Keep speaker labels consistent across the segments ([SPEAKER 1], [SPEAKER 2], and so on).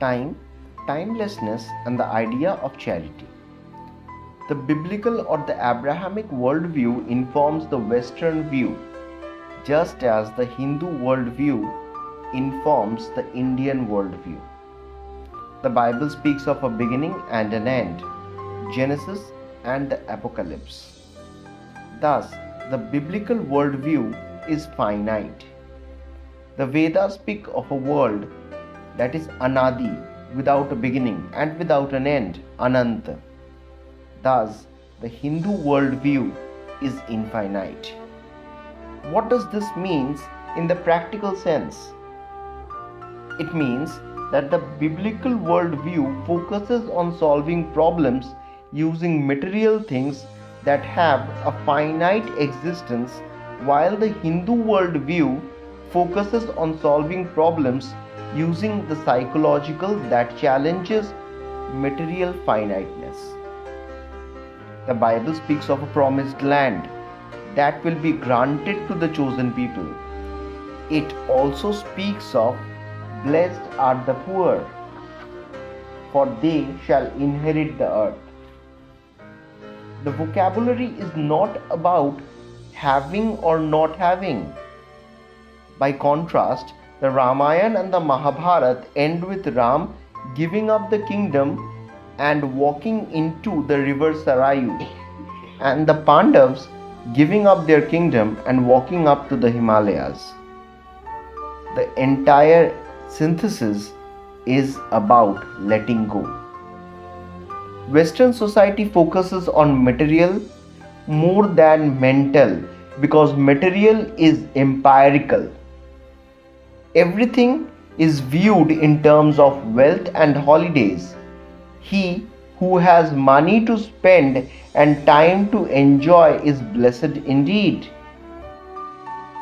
[SPEAKER 1] Time, timelessness, and the idea of charity. The biblical or the Abrahamic worldview informs the Western view, just as the Hindu worldview informs the Indian worldview. The Bible speaks of a beginning and an end, Genesis and the Apocalypse. Thus, the biblical worldview is finite. The Vedas speak of a world that is anadi, without a beginning, and without an end, ananta. Thus, the Hindu worldview is infinite. What does this mean in the practical sense? It means that the biblical worldview focuses on solving problems using material things that have a finite existence, while the Hindu worldview focuses on solving problems using the psychological that challenges material finiteness. The Bible speaks of a promised land that will be granted to the chosen people. It also speaks of blessed are the poor, for they shall inherit the earth. The vocabulary is not about having or not having. By contrast, the Ramayana and the Mahabharata end with Ram giving up the kingdom and walking into the river Sarayu, and the Pandavas giving up their kingdom and walking up to the Himalayas. The entire synthesis is about letting go. Western society focuses on material more than mental because material is empirical. Everything is viewed in terms of wealth and holidays. He who has money to spend and time to enjoy is blessed indeed.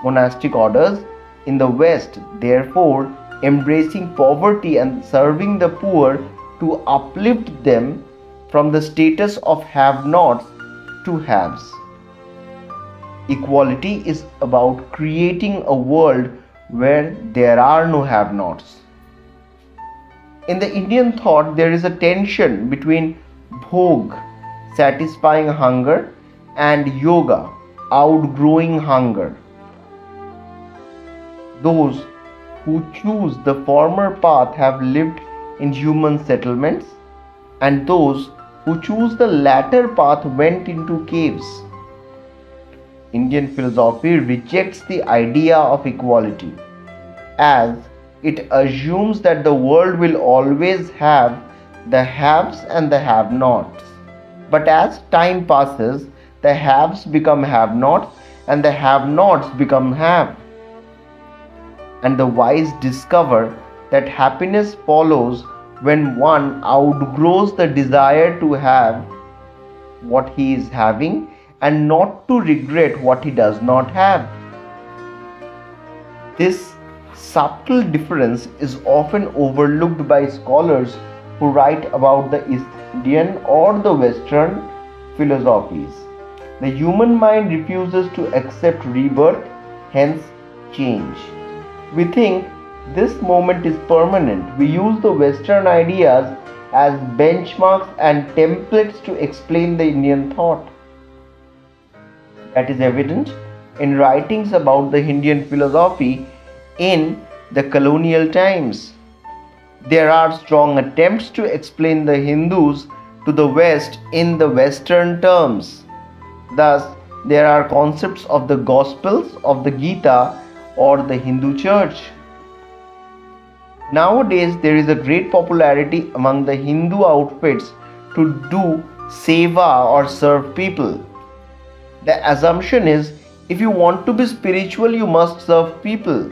[SPEAKER 1] Monastic orders in the West, therefore, embracing poverty and serving the poor to uplift them from the status of have-nots to haves. Equality is about creating a world where there are no have-nots. In the Indian thought, there is a tension between bhog, satisfying hunger, and yoga, outgrowing hunger. Those who choose the former path have lived in human settlements, and those who choose the latter path went into caves. Indian philosophy rejects the idea of equality, as it assumes that the world will always have the haves and the have-nots. But as time passes, the haves become have-nots and the have-nots become have. And the wise discover that happiness follows when one outgrows the desire to have what he is having and not to regret what he does not have. This subtle difference is often overlooked by scholars who write about the Indian or the Western philosophies. The human mind refuses to accept rebirth, hence change. We think this moment is permanent. We use the Western ideas as benchmarks and templates to explain the Indian thought. That is evident in writings about the Indian philosophy in the colonial times. There are strong attempts to explain the Hindus to the West in the Western terms. Thus, there are concepts of the Gospels, of the Gita, or the Hindu Church. Nowadays, there is a great popularity among the Hindu outfits to do seva or serve people. The assumption is, if you want to be spiritual, you must serve people.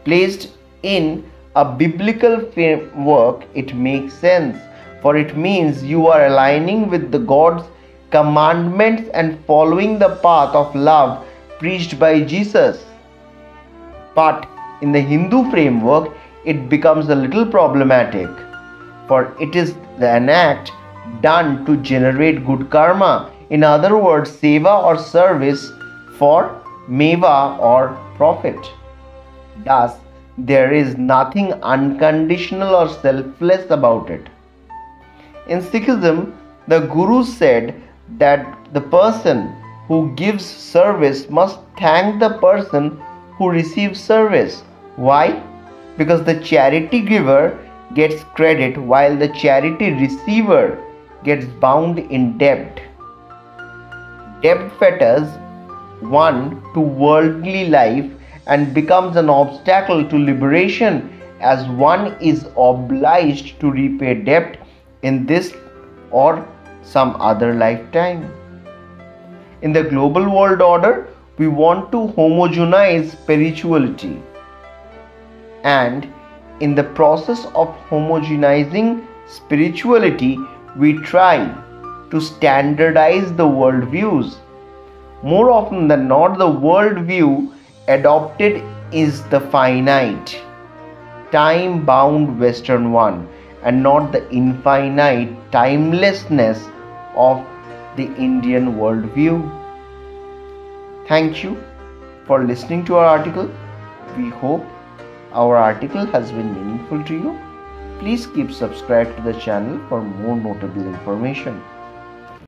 [SPEAKER 1] Placed in a biblical framework, it makes sense, for it means you are aligning with the God's commandments and following the path of love preached by Jesus. But in the Hindu framework, it becomes a little problematic, for it is an act done to generate good karma. In other words, seva or service for meva or profit. Thus, There is nothing unconditional or selfless about it. In Sikhism, the Guru said that the person who gives service must thank the person who receives service. Why? Because the charity giver gets credit while the charity receiver gets bound in debt. Debt fetters one to worldly life and becomes an obstacle to liberation, as one is obliged to repay debt in this or some other lifetime. In the global world order, we want to homogenize spirituality, and in the process of homogenizing spirituality, we try to standardize the worldviews. More often than not, the worldview adopted is the finite, time bound Western one, and not the infinite timelessness of the Indian worldview. Thank you for listening to our article. We hope our article has been meaningful to you. Please keep subscribed to the channel for more notable information.